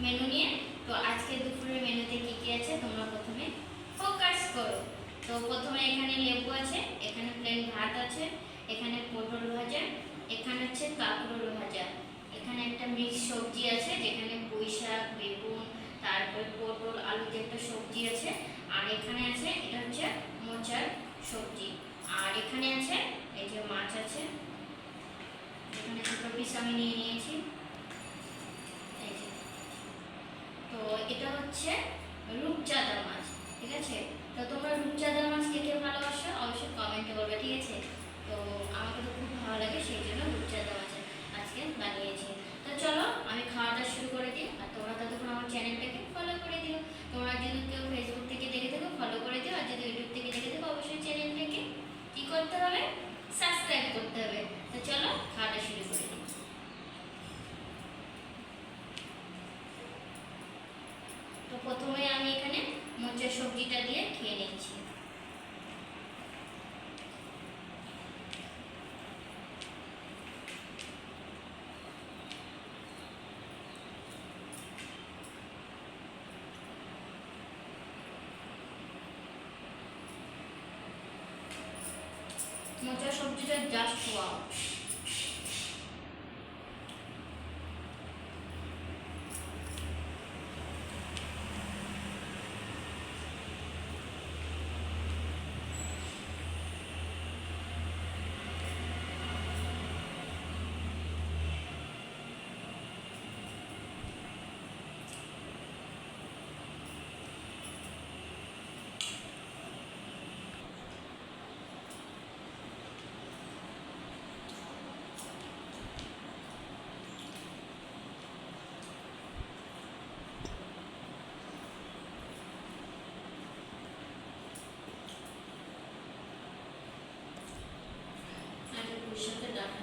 Menu নিয়ে। তো আজকে দুপুরের মেনুতে কি কি আছে তোমরা প্রথমে ফোকাস করো। তো প্রথমে এখানে লেবু আছে, এখানে প্লেন ভাত আছে, এখানে পটল ভাজা, এখানে হচ্ছে কাঁকরোল ভাজা, এখানে একটা মিক্স সবজি আছে যেখানে পুঁই শাক, বেগুন, তারপর পটল, আলু দিয়ে একটা সবজি আছে। আর এখানে আছে এটা হচ্ছে মোচার সবজি। আর এখানে আছে এই যে মাছ আছে, এখানে দুটো পিস আমি নিয়ে নিয়েছি। এই যে, তো এটা হচ্ছে রূপচাঁদা মাছ, ঠিক আছে। তো তোমরা রূপচাঁদা মাছ কে কে ভালোবাসো অবশ্যই কমেন্টে বলবে, ঠিক আছে। তো আমাকে তো খুব ভালো লাগে, সেই জন্য রূপচাঁদা মাছ আজকে বানিয়েছি। তো চলো আমি খাওয়াটা শুরু করে দিই, আর তোমরা ততক্ষণ আমার চ্যানেলটাকে ফলো করে দিও। তোমরা যদি কেউ ফেসবুক থেকে দেখে থাকো ফলো করে দিও, আর যদি ইউটিউব থেকে দেখে থাকো অবশ্যই চ্যানেলটাকে কি করতে হবে, সাবস্ক্রাইব করতে হবে। তো চলো খাওয়াটা শুরু করে দিই। তো প্রথমে আমি এখানে মোচার সবজিটা দিয়ে খেয়ে নিচ্ছি। মোচার সবজিটা জাস্ট ওয়াও। পুঁই শাকের ডাঁটা